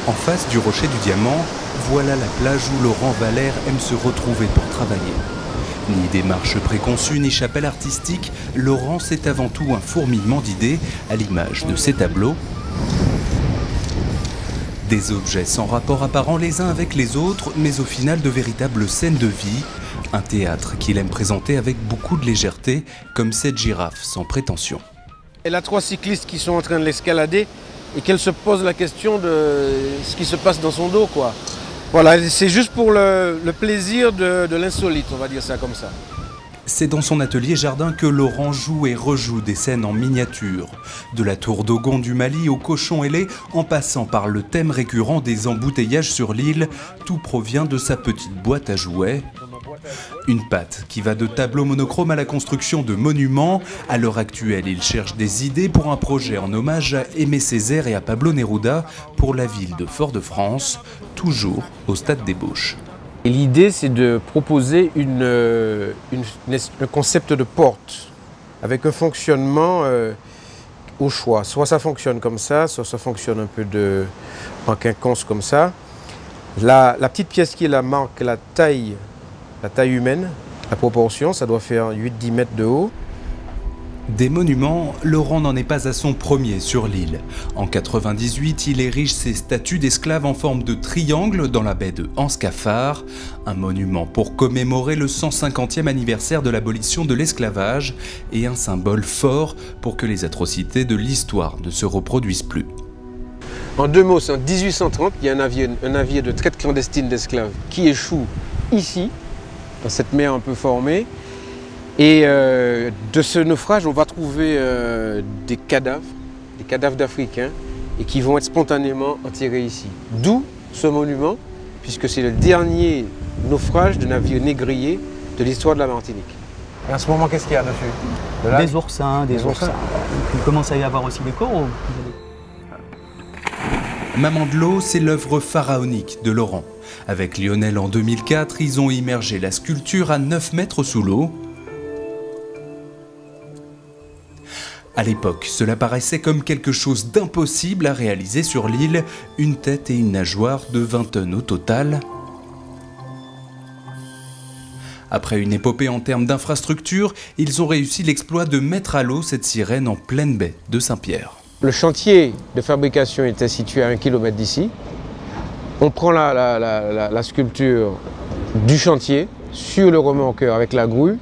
En face du rocher du Diamant, voilà la plage où Laurent Valère aime se retrouver pour travailler. Ni démarche préconçue, ni chapelle artistique, Laurent, c'est avant tout un fourmillement d'idées, à l'image de ses tableaux. Des objets sans rapport apparent les uns avec les autres, mais au final de véritables scènes de vie. Un théâtre qu'il aime présenter avec beaucoup de légèreté, comme cette girafe sans prétention. Elle a 3 cyclistes qui sont en train de l'escalader et qu'elle se pose la question de ce qui se passe dans son dos, quoi. Voilà, c'est juste pour le plaisir de l'insolite, on va dire ça comme ça. C'est dans son atelier jardin que Laurent joue et rejoue des scènes en miniature. De la tour d'Ogon du Mali au cochon ailé, en passant par le thème récurrent des embouteillages sur l'île, tout provient de sa petite boîte à jouets. Une patte qui va de tableaux monochromes à la construction de monuments. À l'heure actuelle, il cherche des idées pour un projet en hommage à Aimé Césaire et à Pablo Neruda pour la ville de Fort-de-France, toujours au stade d'ébauche. L'idée, c'est de proposer un concept de porte avec un fonctionnement au choix. Soit ça fonctionne comme ça, soit ça fonctionne un peu en quinconce comme ça. La petite pièce qui est la marque, la taille humaine, la proportion, ça doit faire 8-10 mètres de haut. Des monuments, Laurent n'en est pas à son premier sur l'île. En 98, il érige ses statues d'esclaves en forme de triangle dans la baie de Anse-Cafard, un monument pour commémorer le 150e anniversaire de l'abolition de l'esclavage et un symbole fort pour que les atrocités de l'histoire ne se reproduisent plus. En 2 mots, c'est en 1830, il y a un navire de traite clandestine d'esclaves qui échoue ici, dans cette mer un peu formée. Et de ce naufrage, on va trouver des cadavres d'Africains et qui vont être spontanément enterrés ici. D'où ce monument, puisque c'est le dernier naufrage de navire négrier de l'histoire de la Martinique. Et en ce moment, qu'est-ce qu'il y a dessus? Des oursins, des oursins. Il commence à y avoir aussi des coraux. Maman de l'eau, c'est l'œuvre pharaonique de Laurent. Avec Lionel en 2004, ils ont immergé la sculpture à 9 mètres sous l'eau. À l'époque, cela paraissait comme quelque chose d'impossible à réaliser sur l'île, une tête et une nageoire de 20 tonnes au total. Après une épopée en termes d'infrastructure, ils ont réussi l'exploit de mettre à l'eau cette sirène en pleine baie de Saint-Pierre. Le chantier de fabrication était situé à 1 km d'ici. On prend la sculpture du chantier sur le remorqueur avec la grue.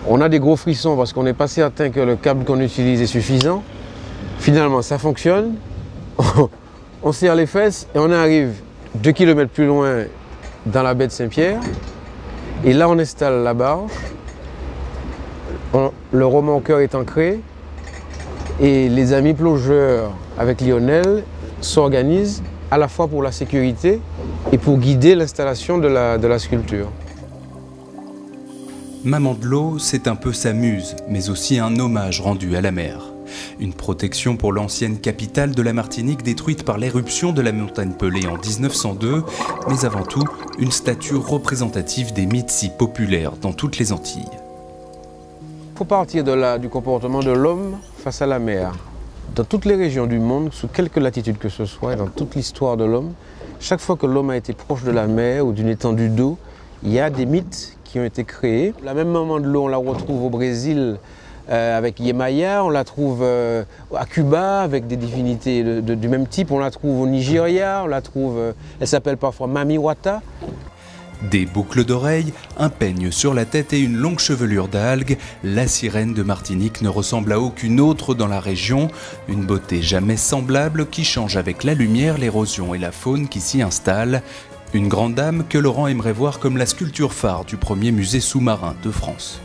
On a des gros frissons parce qu'on n'est pas certain que le câble qu'on utilise est suffisant. Finalement, ça fonctionne. On serre les fesses et on arrive 2 km plus loin dans la baie de Saint-Pierre. Et là, on installe la barge. Le remorqueur est ancré. Et les amis plongeurs avec Lionel s'organisent à la fois pour la sécurité et pour guider l'installation de la sculpture. Maman de l'eau, c'est un peu sa muse, mais aussi un hommage rendu à la mer. Une protection pour l'ancienne capitale de la Martinique détruite par l'éruption de la montagne Pelée en 1902, mais avant tout, une statue représentative des mythes si populaires dans toutes les Antilles. Il faut partir du comportement de l'homme face à la mer. Dans toutes les régions du monde, sous quelque latitude que ce soit, et dans toute l'histoire de l'homme, chaque fois que l'homme a été proche de la mer ou d'une étendue d'eau, il y a des mythes qui ont été créés. La même maman de l'eau, on la retrouve au Brésil avec Yemaya, on la trouve à Cuba avec des divinités du même type, on la trouve au Nigeria, on la trouve, elle s'appelle parfois Mami Wata. Des boucles d'oreilles, un peigne sur la tête et une longue chevelure d'algues, la sirène de Martinique ne ressemble à aucune autre dans la région. Une beauté jamais semblable qui change avec la lumière, l'érosion et la faune qui s'y installent. Une grande dame que Laurent aimerait voir comme la sculpture phare du premier musée sous-marin de France.